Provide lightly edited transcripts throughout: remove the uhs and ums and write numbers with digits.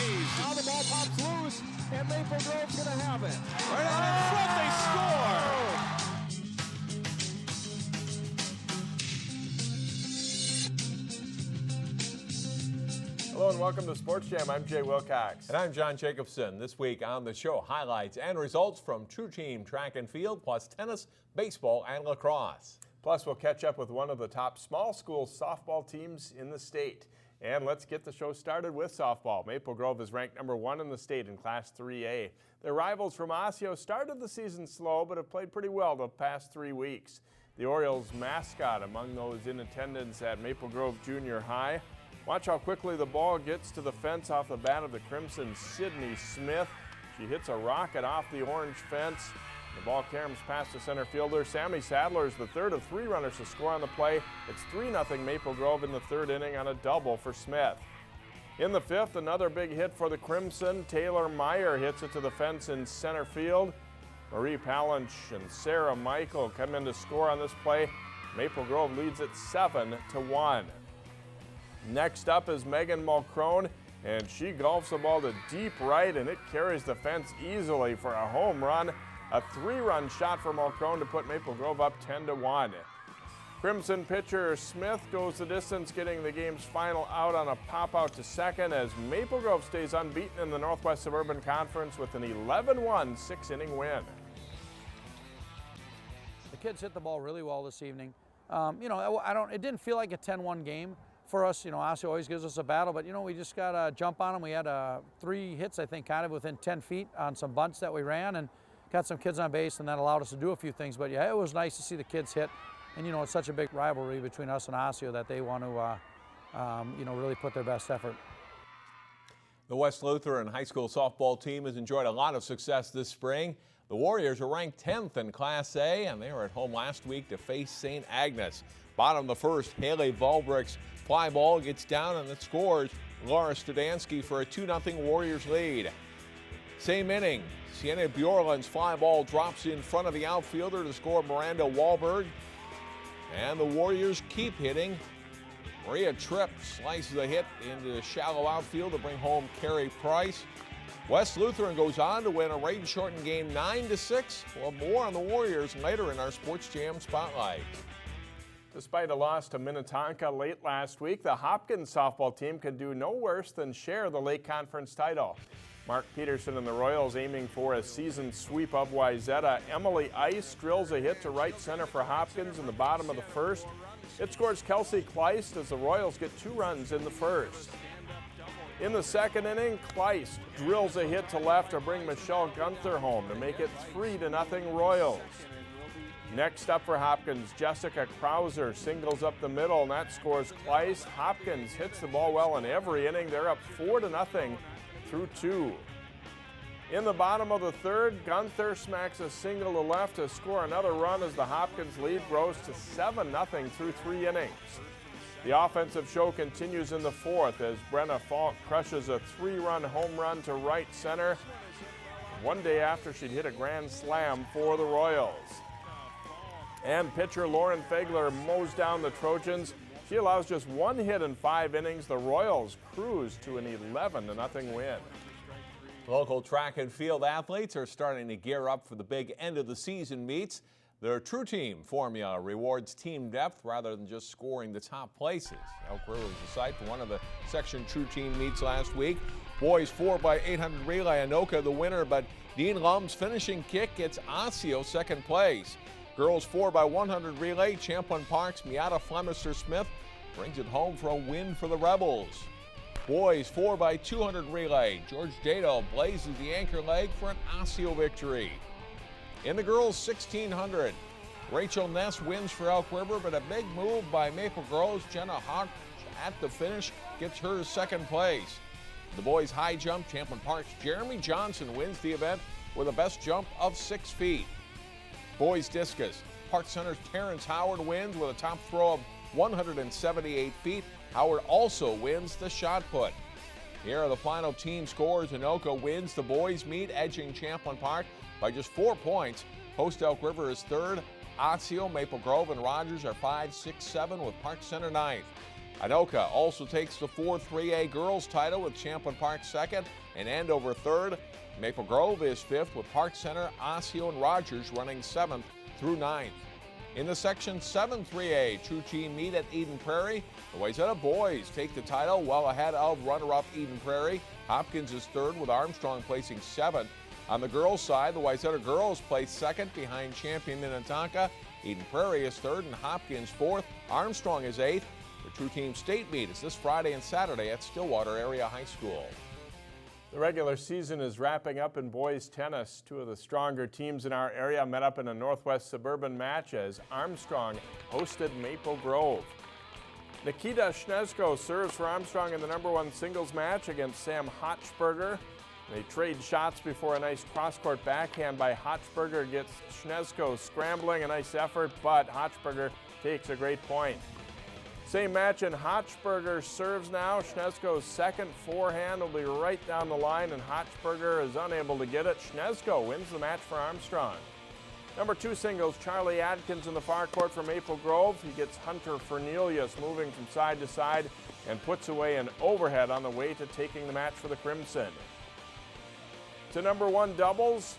Now the ball pops loose, and Maple Grove's going to have it. Right out in front, they score! Hello and welcome to Sports Jam. I'm Jay Wilcox. And I'm John Jacobson. This week on the show, highlights and results from True Team track and field, plus tennis, baseball, and lacrosse. Plus, we'll catch up with one of the top small school softball teams in the state. And let's get the show started with softball. Maple Grove is ranked number 1 in the state in Class 3A. Their rivals from Osseo started the season slow, but have played pretty well the past 3 weeks. The Orioles mascot among those in attendance at Maple Grove Junior High. Watch how quickly the ball gets to the fence off the bat of the Crimson, Sydney Smith. She hits a rocket off the orange fence. The ball caroms past the center fielder. Sammy Sadler is the third of 3 runners to score on the play. It's 3-0 Maple Grove in the third inning on a double for Smith. In the fifth, another big hit for the Crimson. Taylor Meyer hits it to the fence in center field. Marie Palanch and Sarah Michael come in to score on this play. Maple Grove leads it 7-1. Next up is Megan Mulcrone, and she golfs the ball to deep right, and it carries the fence easily for a home run. A 3-run shot for Mulcrone to put Maple Grove up 10-1. Crimson pitcher Smith goes the distance, getting the game's final out on a pop-out to second as Maple Grove stays unbeaten in the Northwest Suburban Conference with an 11-1 6-inning win. The kids hit the ball really well this evening. It didn't feel like a 10-1 game for us. Osseo always gives us a battle, but we just got to jump on them. We had 3 hits, I think, kind of within 10 feet on some bunts that we ran, and got some kids on base, and that allowed us to do a few things. But yeah, it was nice to see the kids hit, and it's such a big rivalry between us and Osseo that they want to really put their best effort. The West Lutheran High School softball team has enjoyed a lot of success this spring. The Warriors are ranked 10th in Class A, and they were at home last week to face St. Agnes. Bottom of the first, Haley Volbrick's fly ball gets down, and it scores Laura Stradansky for a 2-0 Warriors lead. Same inning, Sienna Bjorland's fly ball drops in front of the outfielder to score Miranda Wahlberg. And the Warriors keep hitting. Maria Tripp slices a hit into the shallow outfield to bring home Carey Price. West Lutheran goes on to win a rain-shortened game 9-6. We'll have more on the Warriors later in our Sports Jam Spotlight. Despite a loss to Minnetonka late last week, the Hopkins softball team could do no worse than share the Lake Conference title. Mark Peterson and the Royals aiming for a season sweep of Wayzata. Emily Ice drills a hit to right center for Hopkins in the bottom of the first. It scores Kelsey Kleist as the Royals get 2 runs in the first. In the second inning, Kleist drills a hit to left to bring Michelle Gunther home to make it 3-0 Royals. Next up for Hopkins, Jessica Krauser singles up the middle, and that scores Kleist. Hopkins hits the ball well in every inning. They're up 4-0 through 2. In the bottom of the third, Gunther smacks a single to left to score another run as the Hopkins lead grows to 7-0 through 3 innings. The offensive show continues in the fourth as Brenna Falk crushes a 3-run home run to right center, one day after she'd hit a grand slam for the Royals. And pitcher Lauren Fegler mows down the Trojans. She allows just 1 hit in 5 innings. The Royals cruise to an 11-0 win. Local track and field athletes are starting to gear up for the big end of the season meets. Their True Team formula rewards team depth rather than just scoring the top places. Elk River was the site for one of the section True Team meets last week. Boys 4x800 relay, Anoka the winner, but Dean Lum's finishing kick gets Osseo second place. Girls 4x100 relay, Champlin Park's Miata Flemister Smith brings it home for a win for the Rebels. Boys 4x200 relay, George Dado blazes the anchor leg for an Osseo victory. In the girls 1600, Rachel Ness wins for Elk River, but a big move by Maple Grove's Jenna Hawk at the finish gets her second place. The boys high jump, Champlin Park's Jeremy Johnson wins the event with a best jump of 6 feet. Boys discus, Park Center's Terrence Howard wins with a top throw of 178 feet. Howard also wins the shot put. Here are the final team scores. Anoka wins the boys meet, edging Champlin Park by just 4 points. Host Elk River is third. Osseo, Maple Grove, and Rogers are 5, 6, 7 with Park Center ninth. Anoka also takes the 4-3A girls title with Champlin Park second and Andover third. Maple Grove is fifth with Park Center, Osseo, and Rogers running 7th through 9th. In the Section 7 3A, true team meet at Eden Prairie. The Wayzata boys take the title well ahead of runner-up Eden Prairie. Hopkins is third with Armstrong placing 7th. On the girls' side, the Wayzata girls place second behind champion Minnetonka. Eden Prairie is third and Hopkins fourth. Armstrong is 8th. The true team state meet is this Friday and Saturday at Stillwater Area High School. The regular season is wrapping up in boys tennis. Two of the stronger teams in our area met up in a Northwest suburban match as Armstrong hosted Maple Grove. Nikita Schnezko serves for Armstrong in the #1 singles match against Sam Hochberger. They trade shots before a nice cross-court backhand by Hochberger gets Schnezko scrambling. A nice effort, but Hochberger takes a great point. Same match, and Hochberger serves now. Schnezko's second forehand will be right down the line, and Hochberger is unable to get it. Schnezko wins the match for Armstrong. #2 singles, Charlie Adkins in the far court for Maple Grove. He gets Hunter Fernelius moving from side to side and puts away an overhead on the way to taking the match for the Crimson. To #1 doubles,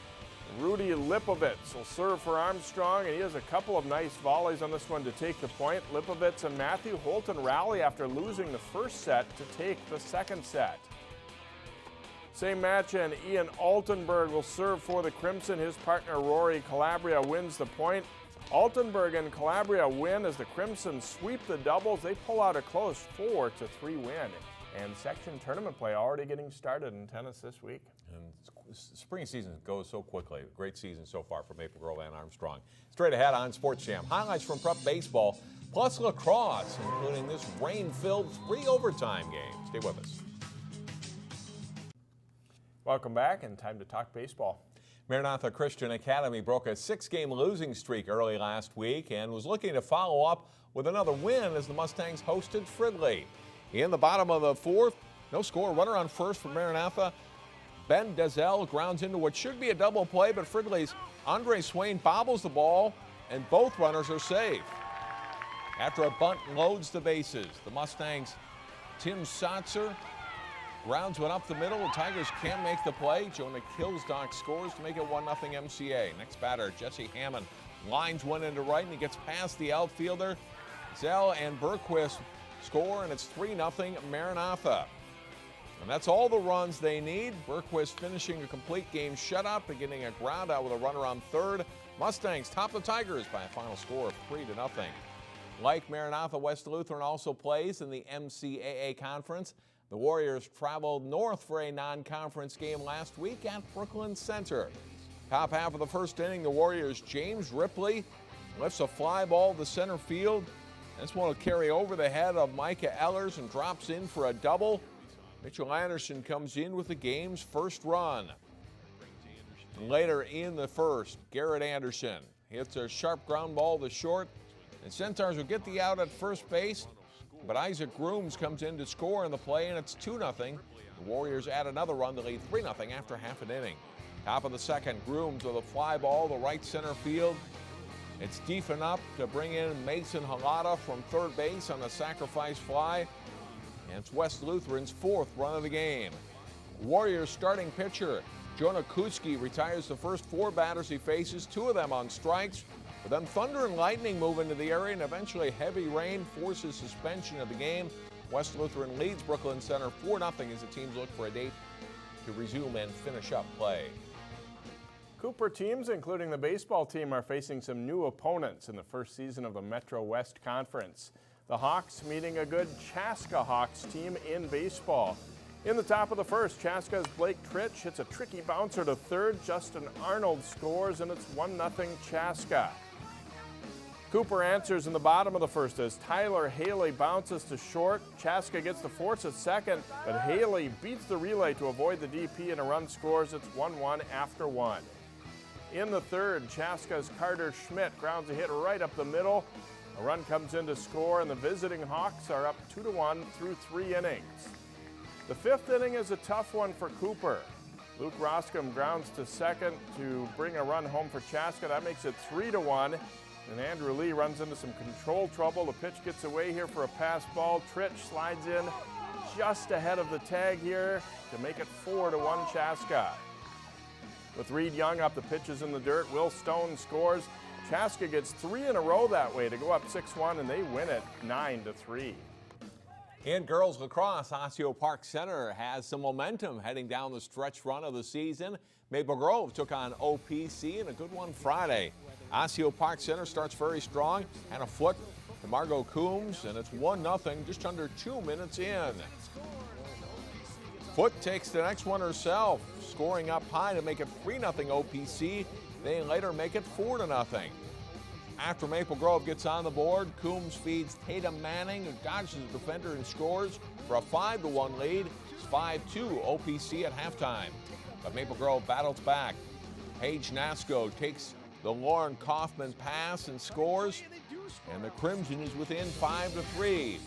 Rudy Lipovitz will serve for Armstrong, and he has a couple of nice volleys on this one to take the point. Lipovitz and Matthew Holton rally after losing the first set to take the second set. Same match, and Ian Altenberg will serve for the Crimson. His partner Rory Calabria wins the point. Altenberg and Calabria win as the Crimson sweep the doubles. They pull out a close 4-3 win. And section tournament play already getting started in tennis this week. And spring season goes so quickly. Great season so far for Maple Grove and Armstrong. Straight ahead on Sports Jam, highlights from prep baseball, plus lacrosse, including this rain-filled 3 overtime game. Stay with us. Welcome back, and time to talk baseball. Maranatha Christian Academy broke a 6-game losing streak early last week and was looking to follow up with another win as the Mustangs hosted Fridley. In the bottom of the 4th, no score, runner on first for Maranatha. Ben Dezell grounds into what should be a double play, but Fridley's Andre Swain bobbles the ball, and both runners are safe. After a bunt loads the bases, the Mustangs' Tim Satzer grounds one up the middle. The Tigers can't make the play. Jonah Kilsdock scores to make it 1-0 MCA. Next batter, Jesse Hammond lines one into right, and he gets past the outfielder. Zell and Bergquist score, and it's 3-0 Maranatha. And that's all the runs they need. Bergquist finishing a complete game shutout, beginning a ground out with a runner on third. Mustangs top the Tigers by a final score of 3-0. Like Maranatha, West Lutheran also plays in the MCAA Conference. The Warriors traveled north for a non-conference game last week at Brooklyn Center. Top half of the first inning, the Warriors' James Ripley lifts a fly ball to center field. This one will carry over the head of Micah Ellers and drops in for a double. Mitchell Anderson comes in with the game's first run. And later in the first, Garrett Anderson hits a sharp ground ball to short, and Centaurs will get the out at first base, but Isaac Grooms comes in to score in the play, and it's 2-0. The Warriors add another run to lead 3-0 after half an inning. Top of the second, Grooms with a fly ball to right center field. It's deep enough to bring in Mason Halata from third base on a sacrifice fly. And it's West Lutheran's 4th run of the game. Warriors starting pitcher Jonah Kutzke retires the first 4 batters he faces, 2 of them on strikes. But then thunder and lightning move into the area, and eventually heavy rain forces suspension of the game. West Lutheran leads Brooklyn Center 4-0 as the teams look for a date to resume and finish up play. Cooper teams, including the baseball team, are facing some new opponents in the first season of the Metro West Conference. The Hawks meeting a good Chaska Hawks team in baseball. In the top of the first, Chaska's Blake Tritch hits a tricky bouncer to third. Justin Arnold scores, and it's 1-0 Chaska. Cooper answers in the bottom of the first as Tyler Haley bounces to short. Chaska gets the force at second, but Haley beats the relay to avoid the DP, and a run scores. It's 1-1 after 1. In the third, Chaska's Carter Schmidt grounds a hit right up the middle. A run comes in to score, and the visiting Hawks are up 2-1 through 3 innings. The 5th inning is a tough one for Cooper. Luke Roscom grounds to second to bring a run home for Chaska. That makes it 3-1. And Andrew Lee runs into some control trouble. The pitch gets away here for a pass ball. Tritch slides in just ahead of the tag here to make it 4-1 Chaska. With Reed Young up, the pitch is in the dirt. Will Stone scores. Chaska gets 3 in a row that way to go up 6-1, and they win it 9-3. In girls lacrosse, Osseo Park Center has some momentum heading down the stretch run of the season. Maple Grove took on OPC in a good one Friday. Osseo Park Center starts very strong and a foot to Margot Coombs, and it's 1-0 just under 2 minutes in. Foot takes the next one herself, scoring up high to make it 3-0 OPC. They later make it 4-0. After Maple Grove gets on the board, Coombs feeds Tatum Manning, who dodges the defender and scores for a 5-1 lead. It's 5-2 OPC at halftime. But Maple Grove battles back. Paige Nasco takes the Lauren Kaufman pass and scores, and the Crimson is within 5-3.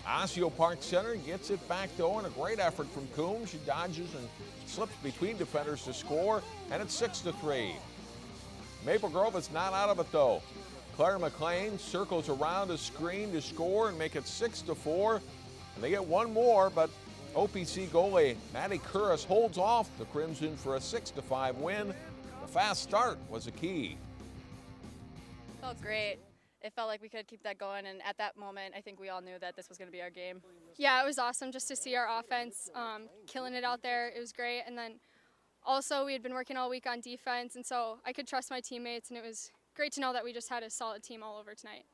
Osseo Park Center gets it back though, and a great effort from Coombs. She dodges and slips between defenders to score, and it's 6-3. Maple Grove is not out of it though. Claire McLean circles around a screen to score and make it 6-4. And they get one more, but OPC goalie Maddie Curris holds off the Crimson for a 6-5 win. The fast start was a key. Felt great. It felt like we could keep that going, and at that moment, I think we all knew that this was going to be our game. Yeah, it was awesome just to see our offense killing it out there. It was great, and then also we had been working all week on defense, and so I could trust my teammates, and it was great to know that we just had a solid team all over tonight.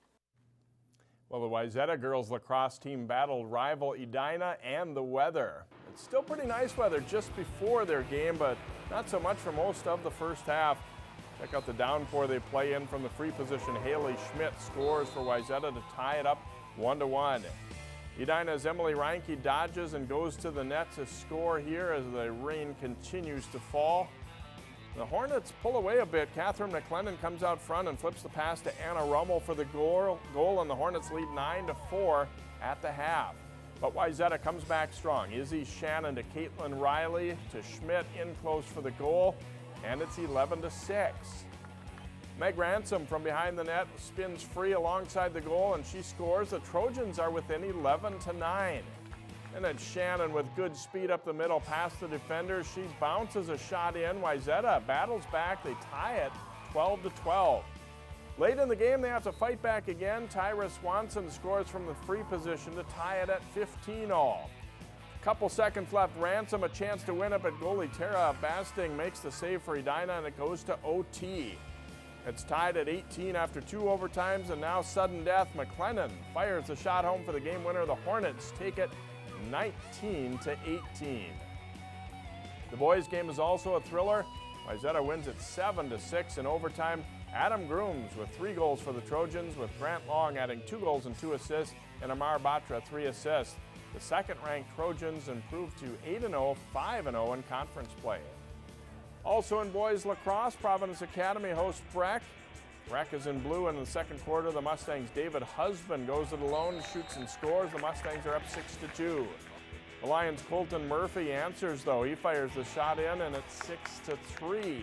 Well, the Wayzata girls lacrosse team battled rival Edina and the weather. It's still pretty nice weather just before their game, but not so much for most of the first half. Check out the downpour they play in from the free position. Haley Schmidt scores for Wayzata to tie it up 1-1. Edina's Emily Reinke dodges and goes to the net to score here as the rain continues to fall. The Hornets pull away a bit. Catherine McLennan comes out front and flips the pass to Anna Rummel for the goal, and the Hornets lead 9-4 at the half. But Wayzata comes back strong. Izzy Shannon to Caitlin Riley to Schmidt in close for the goal, and it's 11-6. Meg Ransom from behind the net spins free alongside the goal, and she scores. The Trojans are within 11-9. And then Shannon with good speed up the middle past the defender. She bounces a shot in. Wayzata battles back. They tie it 12-12. Late in the game, they have to fight back again. Tyra Swanson scores from the free position to tie it at 15-all. Couple seconds left. Ransom a chance to win it, but goalie Tara Basting makes the save for Edina, and it goes to OT. It's tied at 18 after 2 overtimes, and now sudden death. McLennan fires the shot home for the game winner. The Hornets take it 19-18. The boys' game is also a thriller. Wayzata wins it 7-6 in overtime. Adam Grooms with 3 goals for the Trojans, with Grant Long adding 2 goals and 2 assists, and Amar Batra 3 assists. The second-ranked Trojans improved to 8-0, 5-0 in conference play. Also in boys lacrosse, Providence Academy hosts Breck. Breck is in blue in the second quarter. The Mustangs' David Husband goes it alone, shoots and scores. The Mustangs are up 6-2. The Lions' Colton Murphy answers, though. He fires the shot in, and it's 6-3.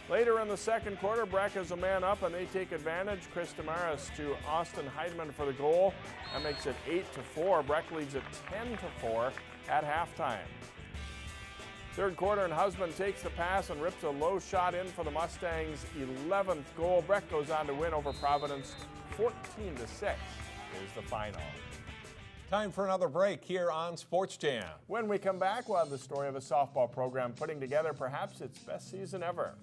Later in the second quarter, Breck is a man up, and they take advantage. Chris Damaris to Austin Heidman for the goal. That makes it 8-4. Breck leads it 10-4 at halftime. Third quarter, and Husband takes the pass and rips a low shot in for the Mustangs' 11th goal. Breck goes on to win over Providence 14-6 is the final. Time for another break here on Sports Jam. When we come back, we'll have the story of a softball program putting together perhaps its best season ever.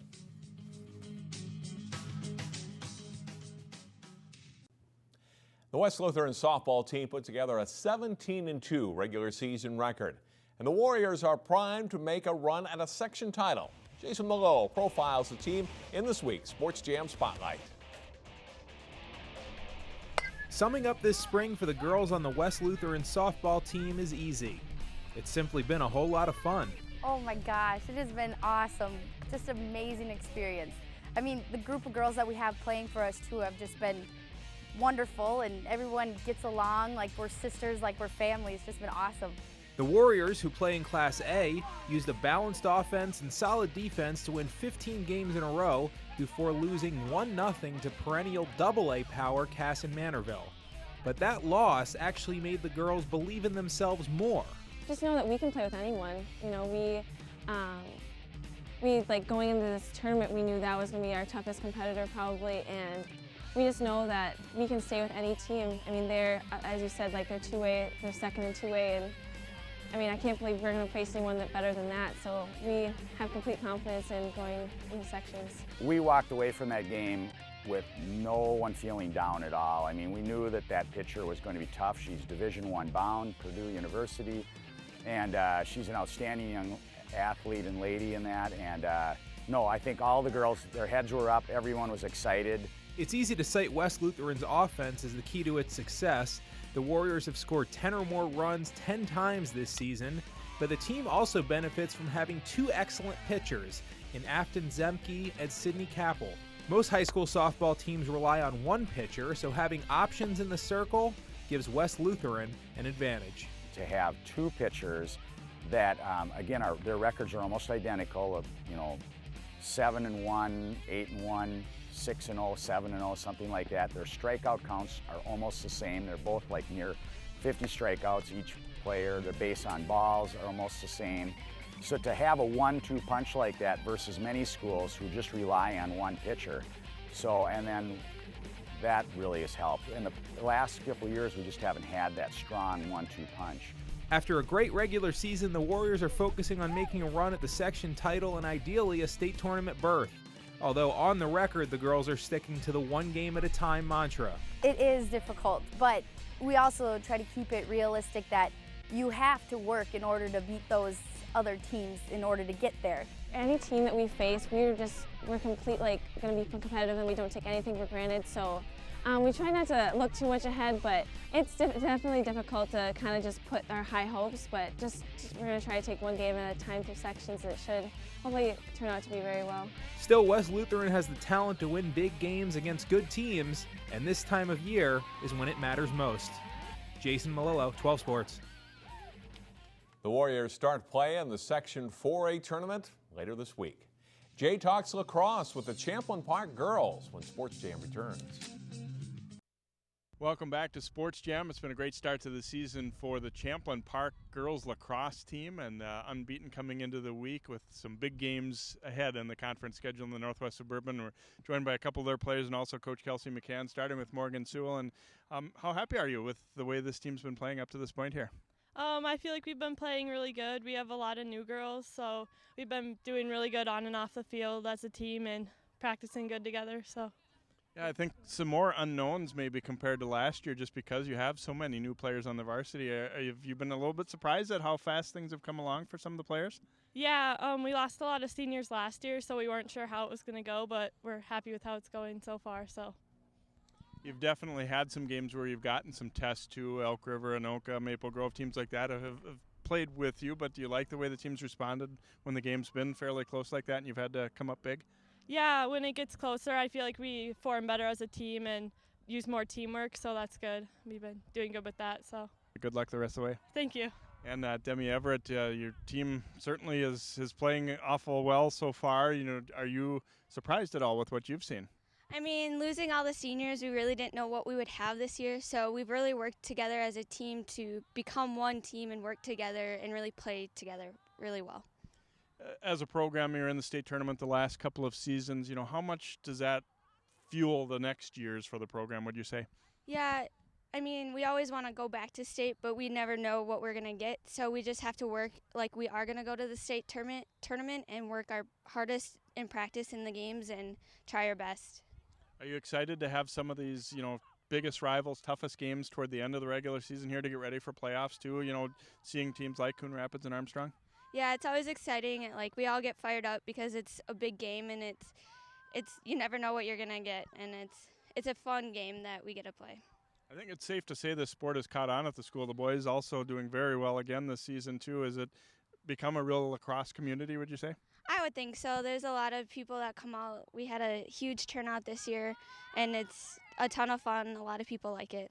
The West Lutheran softball team put together a 17-2 regular season record, and the Warriors are primed to make a run at a section title. Jason Melillo profiles the team in this week's Sports Jam Spotlight. Summing up this spring for the girls on the West Lutheran softball team is easy. It's simply been a whole lot of fun. Oh my gosh, it has been awesome. Just an amazing experience. I mean, the group of girls that we have playing for us too have just been wonderful, and everyone gets along like we're sisters, like we're family. It's just been awesome. The Warriors, who play in Class A, used a balanced offense and solid defense to win 15 games in a row before losing 1-0 to perennial AA power Cass and Manorville. But that loss actually made the girls believe in themselves more. Just know that we can play with anyone. You know, we like going into this tournament, we knew that was going to be our toughest competitor probably, and we just know that we can stay with any team. I mean, they're, as you said, like they're two-way, they're second and two-way, and I mean, I can't believe we're going to face anyone better than that. So we have complete confidence in going into sections. We walked away from that game with no one feeling down at all. I mean, we knew that that pitcher was going to be tough. She's Division I bound, Purdue University, and she's an outstanding young athlete and lady in that. And no, I think all the girls, their heads were up. Everyone was excited. It's easy to cite West Lutheran's offense as the key to its success. The Warriors have scored 10 or more runs 10 times this season, but the team also benefits from having two excellent pitchers in Afton Zemke and Sydney Capel. Most high school softball teams rely on one pitcher, so having options in the circle gives West Lutheran an advantage. To have two pitchers that, again, their records are almost identical of, 7-1, 8-1, 6-0, 7-0, something like that. Their strikeout counts are almost the same. They're both like near 50 strikeouts each player. Their base on balls are almost the same. So to have a 1-2 punch like that versus many schools who just rely on one pitcher. And then that really has helped. In the last couple of years, we just haven't had that strong 1-2 punch. After a great regular season, the Warriors are focusing on making a run at the section title and ideally a state tournament berth. Although on the record, the girls are sticking to the one game at a time mantra. It is difficult, but we also try to keep it realistic that you have to work in order to beat those other teams in order to get there. Any team that we face, we're complete, like, going to be competitive, and we don't take anything for granted. So we try not to look too much ahead, but it's definitely difficult to kind of just put our high hopes. But we're going to try to take one game at a time through sections, and it should hopefully turn out to be very well. Still, West Lutheran has the talent to win big games against good teams, and this time of year is when it matters most. Jason Melillo, 12 Sports. The Warriors start play in the Section 4A tournament later this week. Jay talks lacrosse with the Champlin Park girls when Sports Jam returns. Welcome back to Sports Jam. It's been a great start to the season for the Champlin Park girls lacrosse team, and unbeaten coming into the week with some big games ahead in the conference schedule in the Northwest Suburban. We're joined by a couple of their players and also Coach Kelsey McCann, starting with Morgan Sewell. And how happy are you with the way this team's been playing up to this point here? I feel like we've been playing really good. We have a lot of new girls, so we've been doing really good on and off the field as a team and practicing good together. So. Yeah, I think some more unknowns maybe compared to last year just because you have so many new players on the varsity. Have you been a little bit surprised at how fast things have come along for some of the players? Yeah, we lost a lot of seniors last year, so we weren't sure how it was going to go, but we're happy with how it's going so far. So. You've definitely had some games where you've gotten some tests too. Elk River, Anoka, Maple Grove, teams like that have played with you, but do you like the way the team's responded when the game's been fairly close like that and you've had to come up big? Yeah, when it gets closer, I feel like we form better as a team and use more teamwork, so that's good. We've been doing good with that. So. Good luck the rest of the way. Thank you. And Demey, Everett, your team certainly is playing awful well so far. Are you surprised at all with what you've seen? I mean, losing all the seniors, we really didn't know what we would have this year, so we've really worked together as a team to become one team and work together and really play together really well. As a program, you're in the state tournament the last couple of seasons. How much does that fuel the next years for the program, would you say? Yeah, I mean, we always want to go back to state, but we never know what we're going to get, so we just have to work like we are going to go to the state tournament and work our hardest in practice in the games and try our best. Are you excited to have some of these, biggest rivals, toughest games toward the end of the regular season here to get ready for playoffs too? Seeing teams like Coon Rapids and Armstrong? Yeah, it's always exciting. Like, we all get fired up because it's a big game and it's you never know what you're gonna get, and it's a fun game that we get to play. I think it's safe to say this sport has caught on at the school. The boys also doing very well again this season too. Has it become a real lacrosse community, would you say? I would think so. There's a lot of people that come out. We had a huge turnout this year, and it's a ton of fun. A lot of people like it.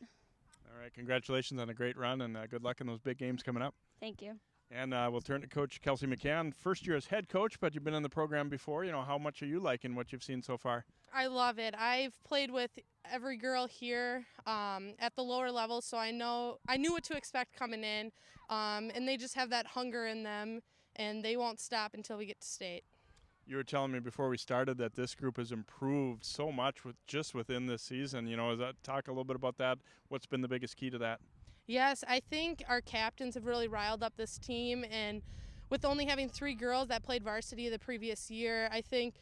All right, congratulations on a great run, and good luck in those big games coming up. Thank you. And we'll turn to Coach Kelsey McCann. First year as head coach, but you've been in the program before. How much are you liking what you've seen so far? I love it. I've played with every girl here at the lower level, so I knew what to expect coming in, and they just have that hunger in them, and they won't stop until we get to state. You were telling me before we started that this group has improved so much just within this season. Talk a little bit about that. What's been the biggest key to that? Yes, I think our captains have really riled up this team, and with only having 3 girls that played varsity the previous year, I think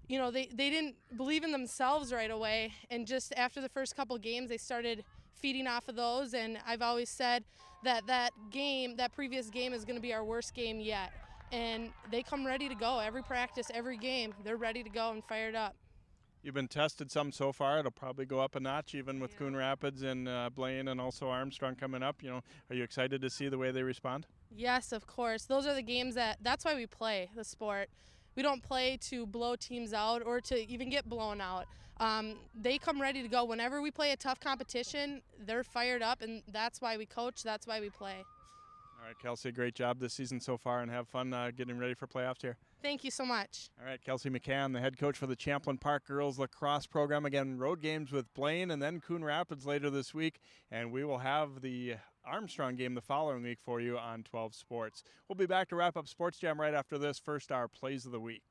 they didn't believe in themselves right away, and just after the first couple games they started feeding off of those, and I've always said that previous game is going to be our worst game yet, and they come ready to go every practice, every game. They're ready to go and fired up. You've been tested some so far. It'll probably go up a notch even with Coon Rapids and Blaine and also Armstrong coming up. Are you excited to see the way they respond? Yes, of course. Those are the games that's why we play the sport. We don't play to blow teams out or to even get blown out. They come ready to go. Whenever we play a tough competition, they're fired up, and that's why we coach, that's why we play. All right, Kelsey, great job this season so far, and have fun getting ready for playoffs here. Thank you so much. All right, Kelsey McCann, the head coach for the Champlin Park girls lacrosse program. Again, road games with Blaine and then Coon Rapids later this week, and we will have the Armstrong game the following week for you on 12 Sports. We'll be back to wrap up Sports Jam right after this. First, our plays of the week.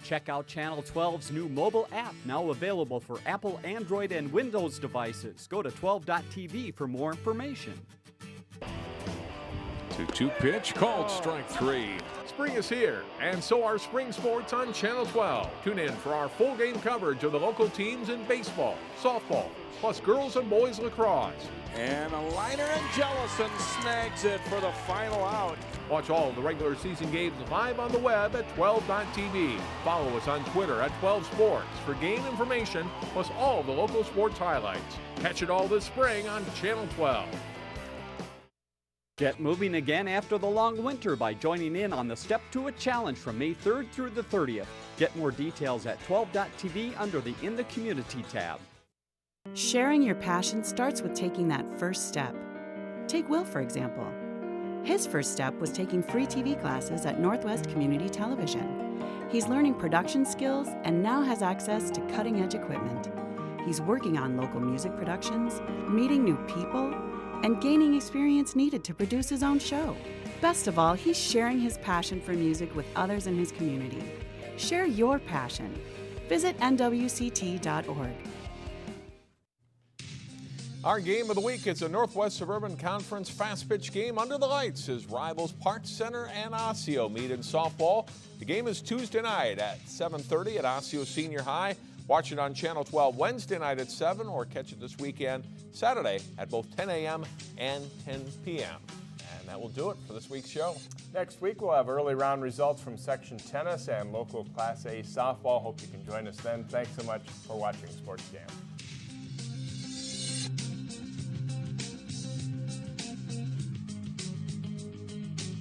Check out Channel 12's new mobile app, now available for Apple, Android, and Windows devices. Go to 12.tv for more information. 2-2 pitch, called strike 3. Spring is here, and so are spring sports on Channel 12. Tune in for our full game coverage of the local teams in baseball, softball, plus girls and boys lacrosse. And a liner, and Jellison snags it for the final out. Watch all of the regular season games live on the web at 12.tv. Follow us on Twitter at 12 Sports for game information, plus all the local sports highlights. Catch it all this spring on Channel 12. Get moving again after the long winter by joining in on the Step to It Challenge from May 3rd through the 30th. Get more details at 12.tv under the In the Community tab. Sharing your passion starts with taking that first step. Take Will, for example. His first step was taking free TV classes at Northwest Community Television. He's learning production skills and now has access to cutting-edge equipment. He's working on local music productions, meeting new people, and gaining experience needed to produce his own show. Best of all, he's sharing his passion for music with others in his community. Share your passion. Visit nwct.org. Our game of the week is a Northwest Suburban Conference fast pitch game under the lights as rivals Park Center and Osseo meet in softball. The game is Tuesday night at 7:30 at Osseo Senior High. Watch it on Channel 12 Wednesday night at 7 or catch it this weekend Saturday at both 10 a.m. and 10 p.m. And that will do it for this week's show. Next week, we'll have early round results from section tennis and local Class A softball. Hope you can join us then. Thanks so much for watching Sports Jam.